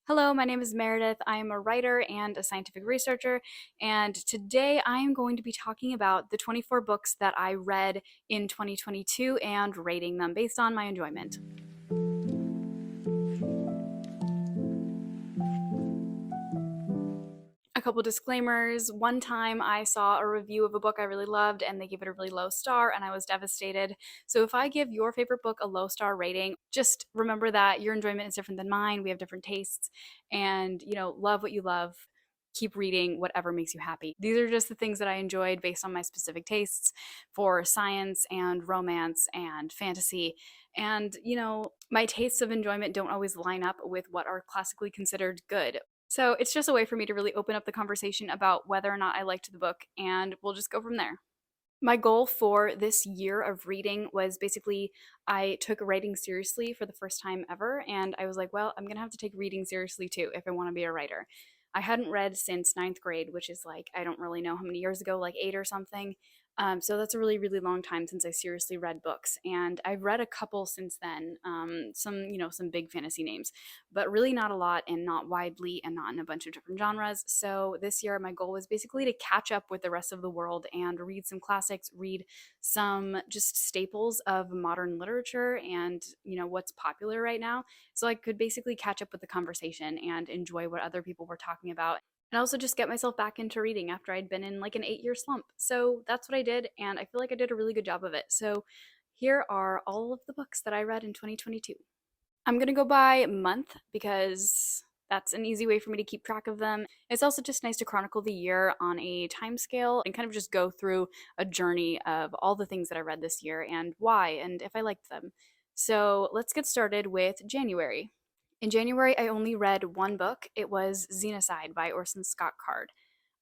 Hello, my name is Meredith. I am a writer and a scientific researcher, and today I am going to be talking about the 24 books that I read in 2022 and rating them based on my enjoyment. A couple disclaimers. One time I saw a review of a book I really loved and they gave it a really low star and I was devastated. So if I give your favorite book a low star rating, just remember that your enjoyment is different than mine. We have different tastes and, love what you love. Keep reading whatever makes you happy. These are just the things that I enjoyed based on my specific tastes for science and romance and fantasy. And, my tastes of enjoyment don't always line up with what are classically considered good. So it's just a way for me to really open up the conversation about whether or not I liked the book, and we'll just go from there. My goal for this year of reading was basically I took writing seriously for the first time ever, and I was like, well, I'm gonna have to take reading seriously too if I wanna be a writer. I hadn't read since ninth grade, which is like, I don't really know how many years ago, like eight or something. So that's a really, really long time since I seriously read books. And I've read a couple since then, some big fantasy names, but really not a lot and not widely and not in a bunch of different genres. So this year, my goal was basically to catch up with the rest of the world and read some classics, read some just staples of modern literature and, what's popular right now. So I could basically catch up with the conversation and enjoy what other people were talking about. And also just get myself back into reading after I'd been in like an 8-year slump. So that's what I did, and I feel like I did a really good job of it. So here are all of the books that I read in 2022. I'm gonna go by month because that's an easy way for me to keep track of them. It's also just nice to chronicle the year on a time scale and kind of just go through a journey of all the things that I read this year and why and if I liked them. So let's get started with January. In January, I only read one book. It was Xenocide by Orson Scott Card.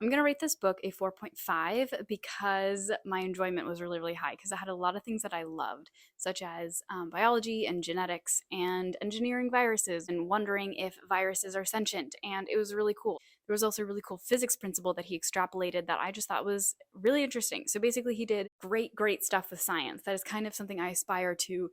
I'm going to rate this book a 4.5 because my enjoyment was really, really high because it had a lot of things that I loved, such as biology and genetics and engineering viruses and wondering if viruses are sentient. And it was really cool. There was also a really cool physics principle that he extrapolated that I just thought was really interesting. So basically, he did great, great stuff with science. That is kind of something I aspire to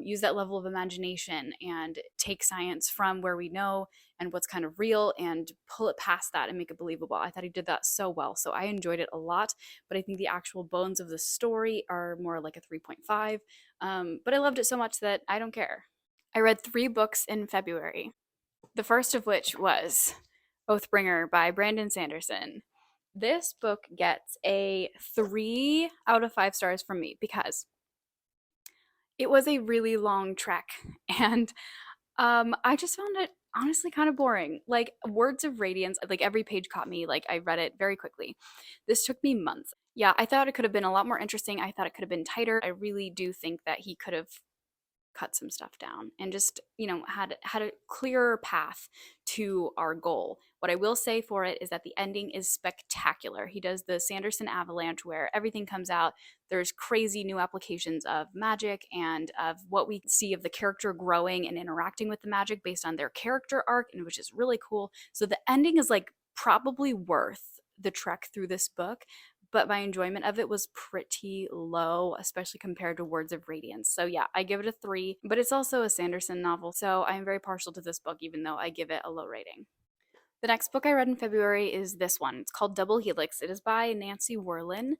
use that level of imagination and take science from where we know and what's kind of real and pull it past that and make it believable. I thought he did that so well. So I enjoyed it a lot, but I think the actual bones of the story are more like a 3.5. But I loved it so much that I don't care. I read 3 books in February, the first of which was Oathbringer by Brandon Sanderson. This book gets a 3 out of 5 stars from me because it was a really long trek and I just found it honestly kind of boring. Like Words of Radiance, like every page caught me, like I read it very quickly. This took me months. Yeah, I thought it could have been a lot more interesting. I thought it could have been tighter. I really do think that he could have cut some stuff down and just had a clearer path to our goal. What I will say for it is that the ending is spectacular. He does the Sanderson avalanche where everything comes out. There's crazy new applications of magic and of what we see of the character growing and interacting with the magic based on their character arc, and which is really cool. So the ending is like probably worth the trek through this book, but my enjoyment of it was pretty low, especially compared to Words of Radiance. So yeah, I give it a 3, but it's also a Sanderson novel, so I am very partial to this book even though I give it a low rating. The next book I read in February is this one. It's called Double Helix. It is by Nancy Werlin.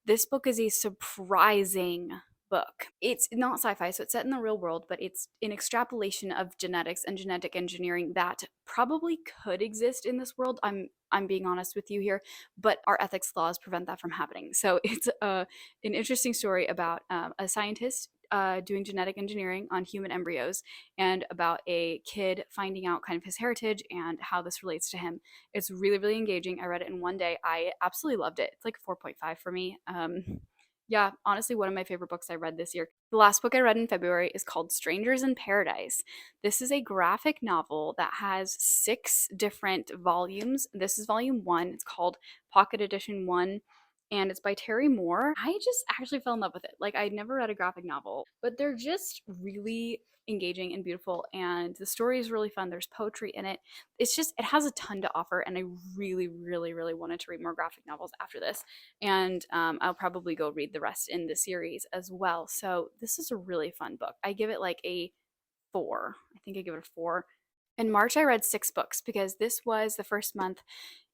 This book is a surprising book. It's not sci-fi, so it's set in the real world, but it's an extrapolation of genetics and genetic engineering that probably could exist in this world. I'm being honest with you here, but our ethics laws prevent that from happening. So it's an interesting story about a scientist doing genetic engineering on human embryos and about a kid finding out kind of his heritage and how this relates to him. It's really, really engaging. I read it in one day. I absolutely loved it. It's like 4.5 for me. Yeah, honestly, one of my favorite books I read this year. The last book I read in February is called Strangers in Paradise. This is a graphic novel that has 6 different volumes. This is volume 1. It's called Pocket Edition 1, and it's by Terry Moore. I just actually fell in love with it. Like, I'd never read a graphic novel, but they're just really engaging and beautiful, and the story is really fun. There's poetry in it. It's just, it has a ton to offer, and I really, really, really wanted to read more graphic novels after this. And I'll probably go read the rest in the series as well. So this is a really fun book. I give it like a 4. I think I give it a 4. In March, I read 6 books because this was the first month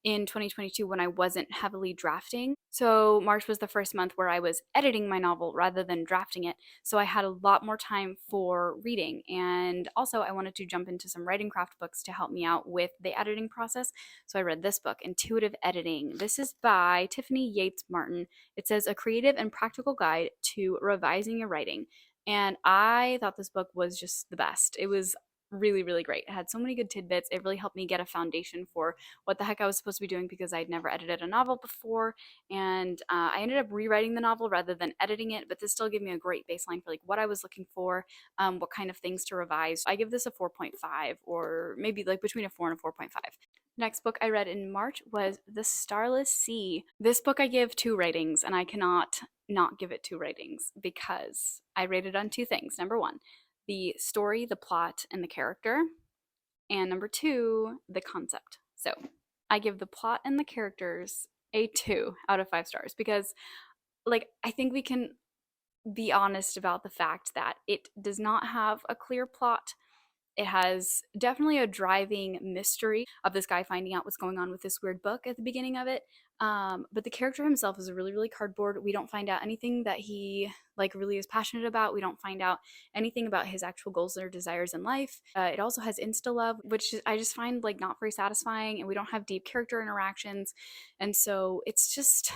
in 2022 when I wasn't heavily drafting. So, March was the first month where I was editing my novel rather than drafting it. So, I had a lot more time for reading. And also, I wanted to jump into some writing craft books to help me out with the editing process. So, I read this book, Intuitive Editing. This is by Tiffany Yates Martin. It says, A Creative and Practical Guide to Revising Your Writing. And I thought this book was just the best. It was really, really great. It had so many good tidbits. It really helped me get a foundation for what the heck I was supposed to be doing because I'd never edited a novel before. And I ended up rewriting the novel rather than editing it, but this still gave me a great baseline for like what I was looking for, what kind of things to revise. I give this a 4.5 or maybe like between a 4 and a 4.5. Next book I read in March was The Starless Sea. This book I give 2 ratings, and I cannot not give it 2 ratings because I rated on 2 things. Number one, the story, the plot, and the character. And number 2, the concept. So I give the plot and the characters a 2 out of 5 stars because, like, I think we can be honest about the fact that it does not have a clear plot. It has definitely a driving mystery of this guy finding out what's going on with this weird book at the beginning of it. But the character himself is really, really cardboard. We don't find out anything that he like really is passionate about. We don't find out anything about his actual goals or desires in life. It also has insta love, which I just find like not very satisfying, and we don't have deep character interactions, and so it's just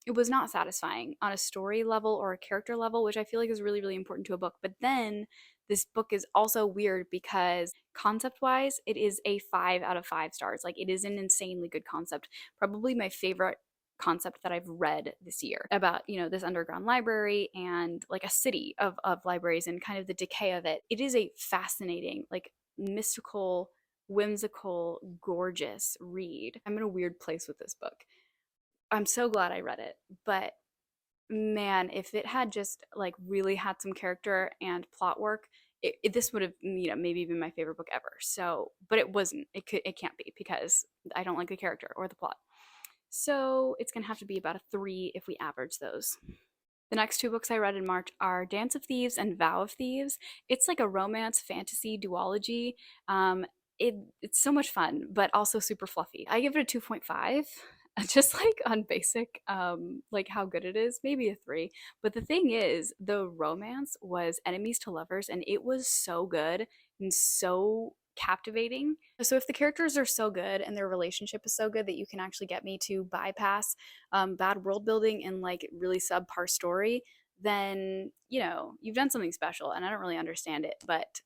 it was not satisfying on a story level or a character level, which I feel like is really, really important to a book. But then this book is also weird because concept wise, it is a 5 out of 5 stars. Like, it is an insanely good concept. Probably my favorite concept that I've read this year about, this underground library and like a city of libraries and kind of the decay of it. It is a fascinating, like, mystical, whimsical, gorgeous read. I'm in a weird place with this book. I'm so glad I read it, but man, if it had just like really had some character and plot work, this would have maybe been my favorite book ever. So, but it wasn't. It can't be because I don't like the character or the plot. So it's gonna have to be about a 3 if we average those. The next 2 books I read in March are Dance of Thieves and Vow of Thieves. It's like a romance fantasy duology. Um, it's so much fun, but also super fluffy. I give it a 2.5, just like on basic, like how good it is, maybe a 3. But the thing is, the romance was enemies to lovers, and it was so good and so captivating. So if the characters are so good and their relationship is so good that you can actually get me to bypass bad world building and like really subpar story, then you've done something special. And I don't really understand it, but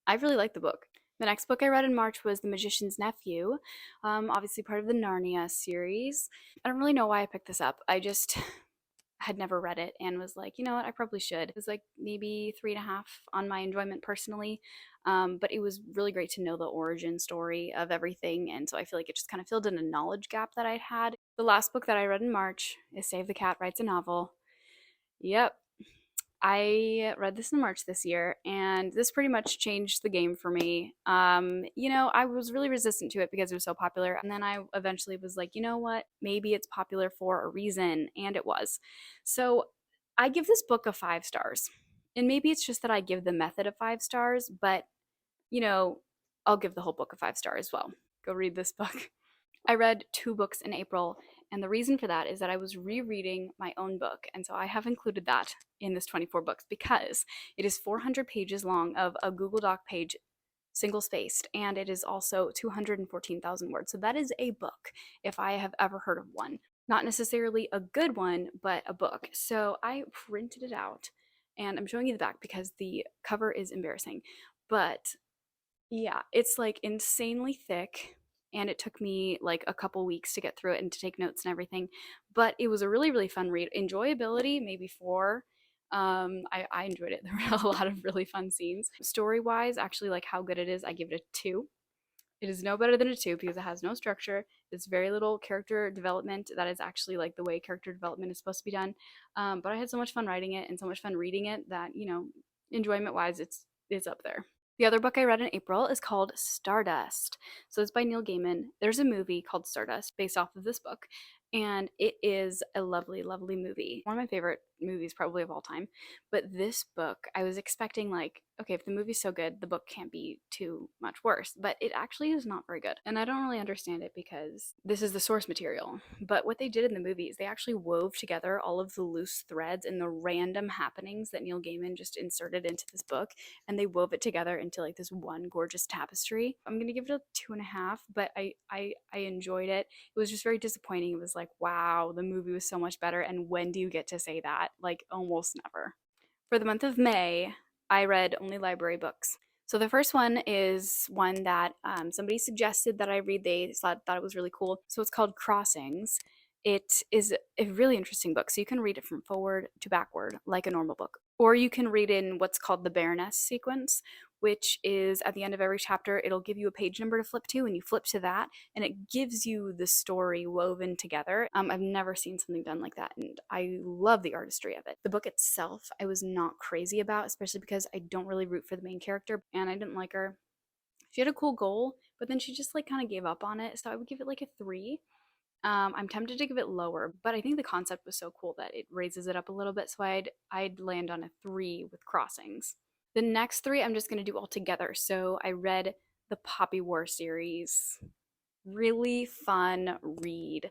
I really like the book. The next book I read in March was The Magician's Nephew, obviously part of the Narnia series. I don't really know why I picked this up. I just had never read it and was like, you know what, I probably should. It was like maybe 3.5 on my enjoyment personally. But it was really great to know the origin story of everything. And so I feel like it just kind of filled in a knowledge gap that I'd had. The last book that I read in March is Save the Cat Writes a Novel. Yep, I read this in March this year, and this pretty much changed the game for me. I was really resistant to it because it was so popular, and then I eventually was like, you know what? Maybe it's popular for a reason, and it was. So I give this book a 5 stars. And maybe it's just that I give the method a 5 stars, but you know, I'll give the whole book a 5 star as well. Go read this book. I read 2 books in April, and the reason for that is that I was rereading my own book, and so I have included that in this 24 books because it is 400 pages long of a Google Doc page, single spaced, and it is also 214,000 words. So that is a book if I have ever heard of one. Not necessarily a good one, but a book. So I printed it out, and I'm showing you the back because the cover is embarrassing. But yeah, it's like insanely thick, and it took me like a couple weeks to get through it and to take notes and everything. But it was a really, really fun read. Enjoyability, maybe 4. I enjoyed it. There were a lot of really fun scenes. Story wise, actually, like how good it is, I give it a 2. It is no better than a 2 because it has no structure. There's very little character development that is actually like the way character development is supposed to be done. But I had so much fun writing it and so much fun reading it that, enjoyment wise, it's up there. The other book I read in April is called Stardust. So it's by Neil Gaiman. There's a movie called Stardust based off of this book. and it is a lovely, lovely movie. One of my favorite movies probably of all time. But this book, I was expecting like, okay, if the movie's so good, the book can't be too much worse. But it actually is not very good. And I don't really understand it because this is the source material. But what they did in the movie is they actually wove together all of the loose threads and the random happenings that Neil Gaiman just inserted into this book, and they wove it together into like this one gorgeous tapestry. I'm gonna give it a 2.5, but I enjoyed it. It was just very disappointing. It was like, wow, the movie was so much better, and when do you get to say that? Like, almost never. For the month of May, I read only library books. So the first one is one that somebody suggested that I read. They thought it was really cool. So it's called Crossings. It is a really interesting book. So you can read it from forward to backward like a normal book. Or you can read in what's called the Baroness sequence, which is at the end of every chapter, it'll give you a page number to flip to, and you flip to that, and it gives you the story woven together. I've never seen something done like that, and I love the artistry of it. The book itself, I was not crazy about, especially because I don't really root for the main character, and I didn't like her. She had a cool goal, but then she just like kind of gave up on it, so I would give it like a 3. I'm tempted to give it lower, but I think the concept was so cool that it raises it up a little bit, so I'd land on a 3 with Crossings. The next 3 I'm just going to do all together. So I read the Poppy War series. Really fun read.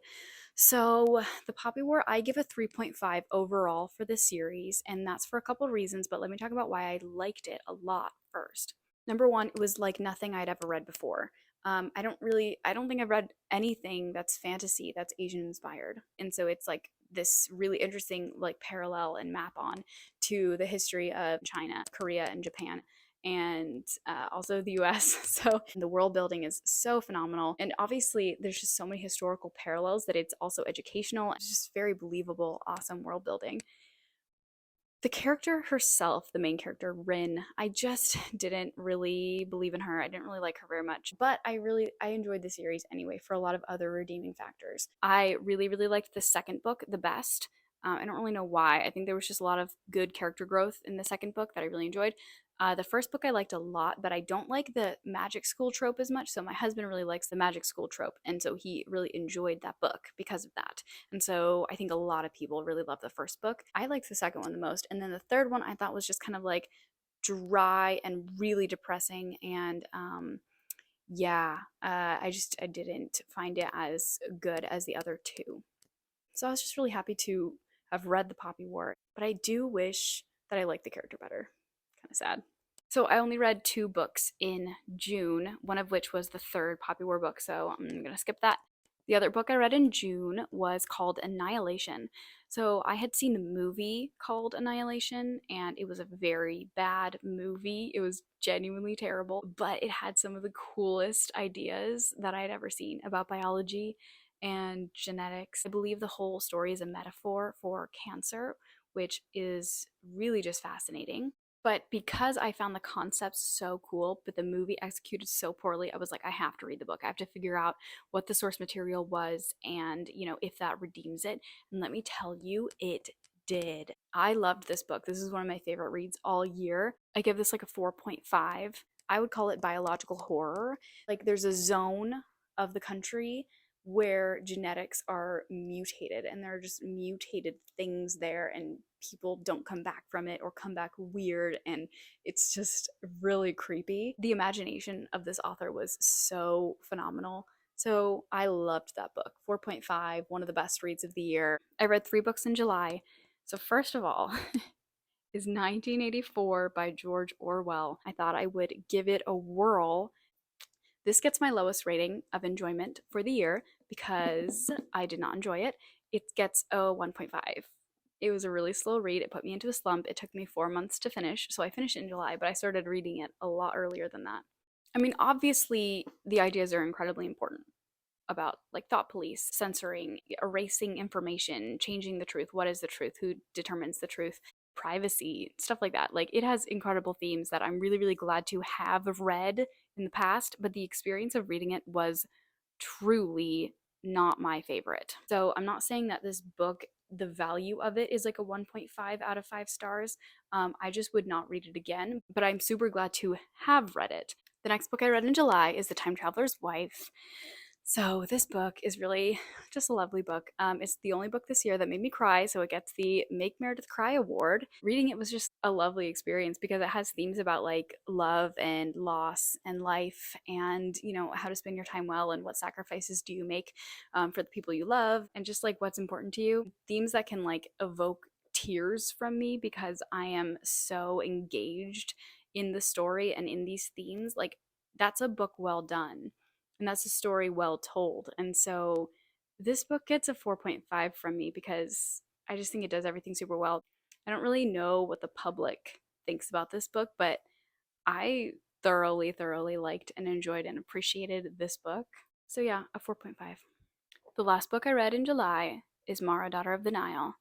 So the Poppy War, I give a 3.5 overall for the series, and that's for a couple reasons, but let me talk about why I liked it a lot first. Number one, it was like nothing I'd ever read before. I don't think I've read anything that's fantasy that's Asian inspired. And so it's like this really interesting like parallel and map on to the history of China, Korea, and Japan, and also the US. So the world building is so phenomenal. And obviously, there's just so many historical parallels that it's also educational. It's just very believable, awesome world building. The character herself, the main character, Rin, I just didn't really believe in her. I didn't really like her very much, but I enjoyed the series anyway for a lot of other redeeming factors. I really, really liked the second book the best. I don't really know why. I think there was just a lot of good character growth in the second book that I really enjoyed. The first book I liked a lot, but I don't like the magic school trope as much. So my husband really likes the magic school trope, and so he really enjoyed that book because of that. And so I think a lot of people really love the first book. I liked the second one the most. And then the third one I thought was just kind of like dry and really depressing. And yeah, I didn't find it as good as the other two. So I was just really happy to have read the Poppy War. But I do wish that I liked the character better. Kind of sad. So I only read 2 books in June, one of which was the third Poppy War book, so I'm gonna skip that. The other book I read in June was called Annihilation. So I had seen the movie called Annihilation, and it was a very bad movie. It was genuinely terrible, but it had some of the coolest ideas that I had ever seen about biology and genetics. I believe the whole story is a metaphor for cancer, which is really just fascinating. But because I found the concept so cool, but the movie executed so poorly, I was like, I have to read the book. I have to figure out what the source material was and, if that redeems it. And let me tell you, it did. I loved this book. This is one of my favorite reads all year. I give this like a 4.5. I would call it biological horror. Like there's a zone of the country where genetics are mutated, and there are just mutated things there, and people don't come back from it or come back weird, and it's just really creepy. The imagination of this author was so phenomenal. So I loved that book. 4.5, one of the best reads of the year. I read 3 books in July. So first of all is 1984 by George Orwell. I thought I would give it a whirl. This gets my lowest rating of enjoyment for the year because I did not enjoy it. It gets a 1.5. It was a really slow read. It put me into a slump. It took me 4 months to finish, so I finished it in July, but I started reading it a lot earlier than that. I mean, obviously, the ideas are incredibly important about like thought police, censoring, erasing information, changing the truth. What is the truth? Who determines the truth? Privacy, stuff like that. Like it has incredible themes that I'm really, really glad to have read in the past, but the experience of reading it was truly not my favorite. So I'm not saying that this book, the value of it is like a 1.5 out of 5 stars. I just would not read it again, but I'm super glad to have read it. The next book I read in July is The Time Traveler's Wife. So this book is really just a lovely book. It's the only book this year that made me cry, so it gets the Make Meredith Cry award. Reading it was just a lovely experience because it has themes about like love and loss and life, and how to spend your time well and what sacrifices do you make for the people you love, and just like what's important to you. Themes that can like evoke tears from me because I am so engaged in the story and in these themes. Like that's a book well done, and that's a story well told. And so this book gets a 4.5 from me because I just think it does everything super well. I don't really know what the public thinks about this book, but I thoroughly liked and enjoyed and appreciated this book. So yeah, a 4.5. The last book I read in July is Mara, Daughter of the Nile.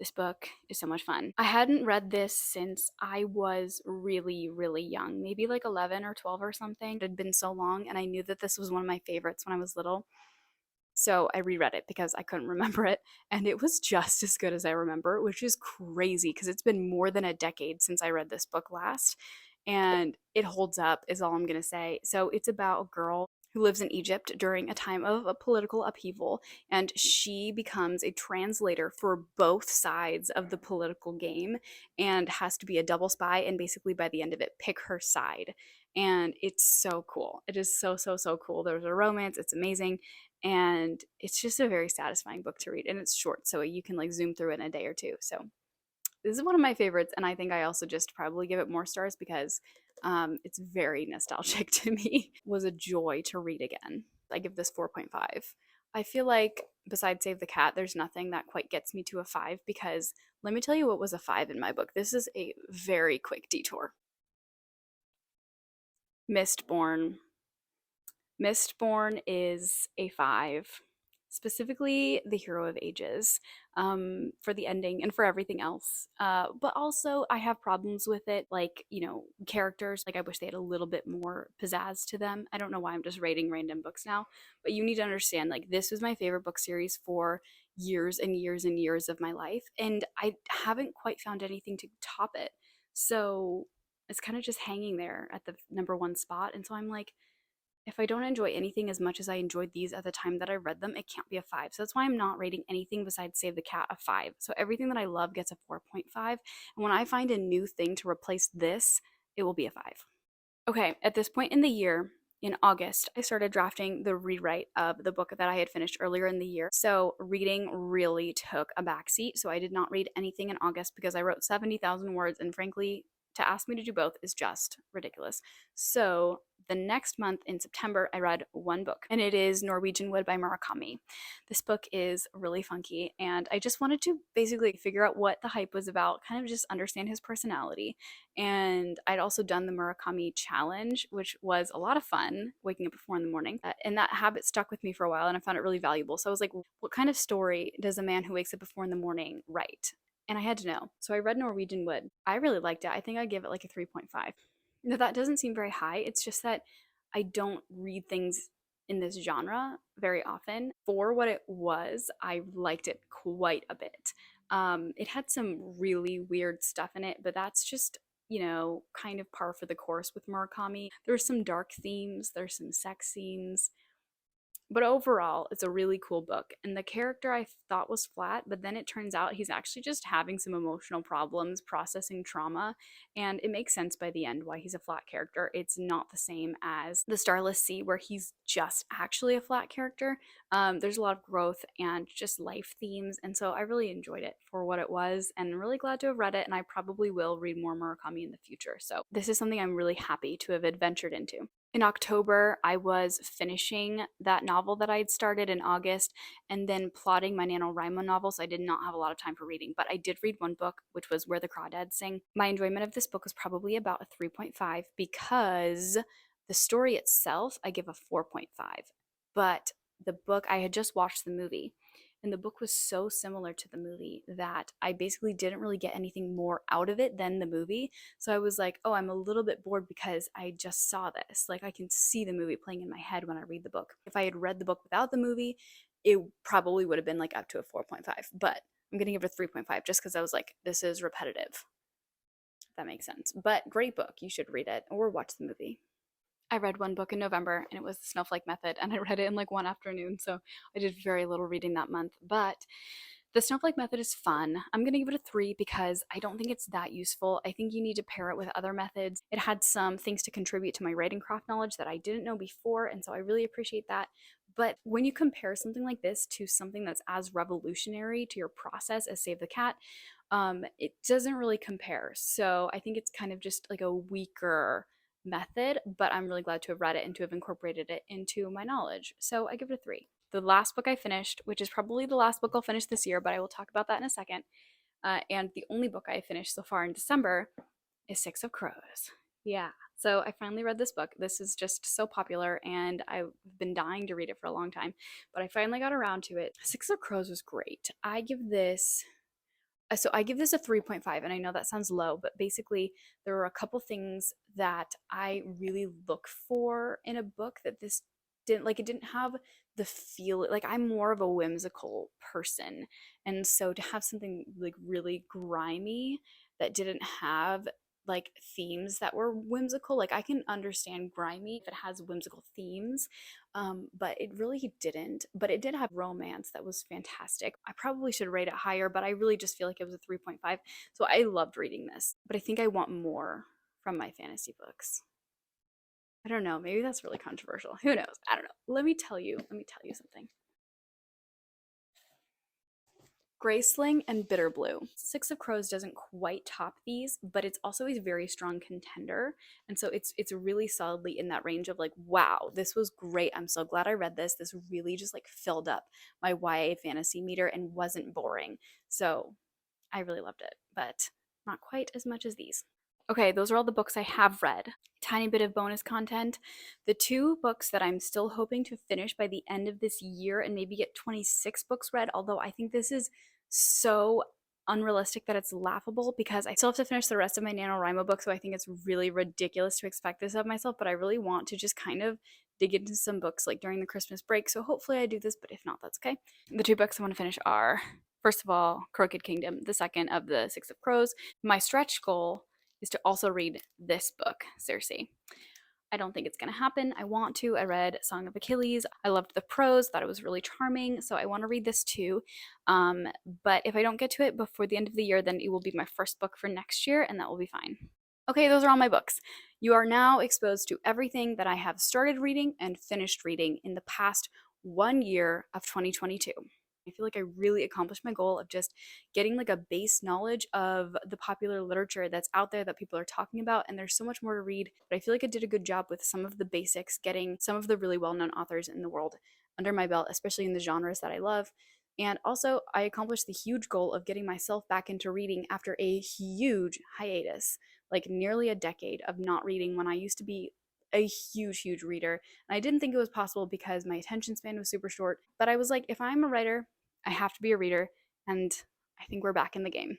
This book is so much fun. I hadn't read this since I was really young, maybe like 11 or 12 or something. It had been so long, and I knew that this was one of my favorites when I was little. So I reread it because I couldn't remember it, and it was just as good as I remember, which is crazy because it's been more than a decade since I read this book last, and it holds up, is all I'm going to say. So it's about a girl who lives in Egypt during a time of a political upheaval, and she becomes a translator for both sides of the political game and has to be a double spy, and basically by the end of it, pick her side. And it's so cool. It is so cool. There's a romance, it's amazing, and it's just a very satisfying book to read, and it's short, so you can like zoom through it in a day or two. So this is one of my favorites, and I think I also just probably give it more stars because it's very nostalgic to me. It was a joy to read again. I give this 4.5. I feel like besides Save the Cat, there's nothing that quite gets me to a 5 because let me tell you what was a 5 in my book. This is a very quick detour. Mistborn. Mistborn is a 5, specifically the Hero of Ages, for the ending and for everything else. But also, I have problems with it, like, characters. Like, I wish they had a little bit more pizzazz to them. I don't know why I'm just rating random books now, but you need to understand, like, this was my favorite book series for years and years and years of my life, and I haven't quite found anything to top it. So it's kind of just hanging there at the number one spot. And so I'm like, if I don't enjoy anything as much as I enjoyed these at the time that I read them, it can't be a 5. So that's why I'm not rating anything besides Save the Cat a 5. So everything that I love gets a 4.5. And when I find a new thing to replace this, it will be a 5. Okay, at this point in the year, in August, I started drafting the rewrite of the book that I had finished earlier in the year. So reading really took a backseat. So I did not read anything in August because I wrote 70,000 words, and frankly, to ask me to do both is just ridiculous. So the next month in September, I read one book, and it is Norwegian Wood by Murakami. This book is really funky, and I just wanted to basically figure out what the hype was about, kind of just understand his personality. And I'd also done the Murakami challenge, which was a lot of fun, waking up at 4 in the morning. And that habit stuck with me for a while, and I found it really valuable. So I was like, what kind of story does a man who wakes up at 4 in the morning write? And I had to know. So I read Norwegian Wood. I really liked it. I think I'd give it like a 3.5. Now, that doesn't seem very high. It's just that I don't read things in this genre very often. For what it was, I liked it quite a bit. It had some really weird stuff in it, but that's just kind of par for the course with Murakami. There's some dark themes, there's some sex scenes, but overall, it's a really cool book. And the character I thought was flat, but then it turns out he's actually just having some emotional problems processing trauma. And it makes sense by the end why he's a flat character. It's not the same as the Starless Sea, where he's just actually a flat character. There's a lot of growth and just life themes. And so I really enjoyed it for what it was, and really glad to have read it. And I probably will read more Murakami in the future. So this is something I'm really happy to have adventured into. In October, I was finishing that novel that I had started in August and then plotting my NaNoWriMo novel, so I did not have a lot of time for reading. But I did read one book, which was Where the Crawdads Sing. My enjoyment of this book was probably about a 3.5 because the story itself, I give a 4.5. But the book, I had just watched the movie, and the book was so similar to the movie that I basically didn't really get anything more out of it than the movie. So I was like, oh, I'm a little bit bored because I just saw this. Like, I can see the movie playing in my head when I read the book. If I had read the book without the movie, it probably would have been like up to a 4.5. But I'm going to give it a 3.5 just because I was like, this is repetitive. If that makes sense. But great book. You should read it or watch the movie. I read one book in November and it was the Snowflake Method, and I read it in like one afternoon, so I did very little reading that month. But the Snowflake Method is fun. I'm going to give it a 3 because I don't think it's that useful. I think you need to pair it with other methods. It had some things to contribute to my writing craft knowledge that I didn't know before, and so I really appreciate that. But when you compare something like this to something that's as revolutionary to your process as Save the Cat, it doesn't really compare. So I think it's kind of just like a weaker method, but I'm really glad to have read it and to have incorporated it into my knowledge. So I give it a 3. The last book I finished, which is probably the last book I'll finish this year, but I will talk about that in a second, and the only book I finished so far in December is Six of Crows. Yeah. So I finally read this book. This is just so popular and I've been dying to read it for a long time, but I finally got around to it. Six of Crows was great. I give this a 3.5, and I know that sounds low, but basically there were a couple things that I really look for in a book that this didn't. Like, it didn't have the feel, like I'm more of a whimsical person, and so to have something like really grimy that didn't have like themes that were whimsical, like I can understand grimy if it has whimsical themes, but it really didn't. But it did have romance that was fantastic. I probably should rate it higher, but I really just feel like it was a 3.5. So I loved reading this, but I think I want more from my fantasy books. I don't know, maybe that's really controversial. Who knows? I don't know. Let me tell you something. Graysling and Bitterblue. Six of Crows doesn't quite top these, but it's also a very strong contender. And so it's really solidly in that range of like, wow, this was great. I'm so glad I read this. This really just like filled up my YA fantasy meter and wasn't boring. So I really loved it, but not quite as much as these. Okay, those are all the books I have read. Tiny bit of bonus content. The 2 books that I'm still hoping to finish by the end of this year and maybe get 26 books read, although I think this is so unrealistic that it's laughable because I still have to finish the rest of my NaNoWriMo book, so I think it's really ridiculous to expect this of myself, but I really want to just kind of dig into some books like during the Christmas break, so hopefully I do this, but if not, that's okay. The 2 books I want to finish are, first of all, Crooked Kingdom, the second of the Six of Crows. My stretch goal is to also read this book, Circe. I don't think it's going to happen. I want to. I read Song of Achilles. I loved the prose, thought it was really charming, so I want to read this too. But if I don't get to it before the end of the year, then it will be my first book for next year, and that will be fine. Okay, those are all my books. You are now exposed to everything that I have started reading and finished reading in the past 1 year of 2022. I feel like I really accomplished my goal of just getting like a base knowledge of the popular literature that's out there that people are talking about, and there's so much more to read, but I feel like I did a good job with some of the basics, getting some of the really well-known authors in the world under my belt, especially in the genres that I love. And also, I accomplished the huge goal of getting myself back into reading after a huge hiatus, like nearly a decade of not reading when I used to be a huge reader. And I didn't think it was possible because my attention span was super short, but I was like, if I'm a writer, I have to be a reader, and I think we're back in the game.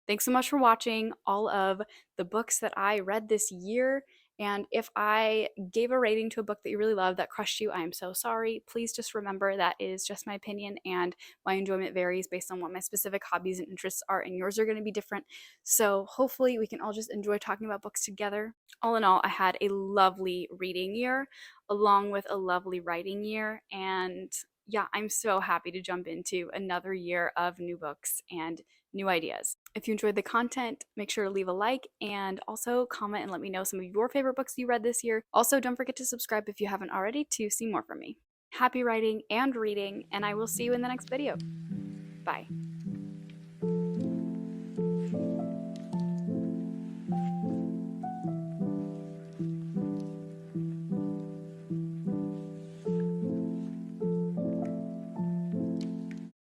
Thanks so much for watching all of the books that I read this year. And if I gave a rating to a book that you really loved that crushed you, I am so sorry. Please just remember that is just my opinion, and my enjoyment varies based on what my specific hobbies and interests are, and yours are going to be different. So hopefully we can all just enjoy talking about books together. All in all, I had a lovely reading year along with a lovely writing year, and yeah, I'm so happy to jump into another year of new books and new ideas. If you enjoyed the content, make sure to leave a like and also comment and let me know some of your favorite books you read this year. Also, don't forget to subscribe if you haven't already to see more from me. Happy writing and reading, and I will see you in the next video. Bye.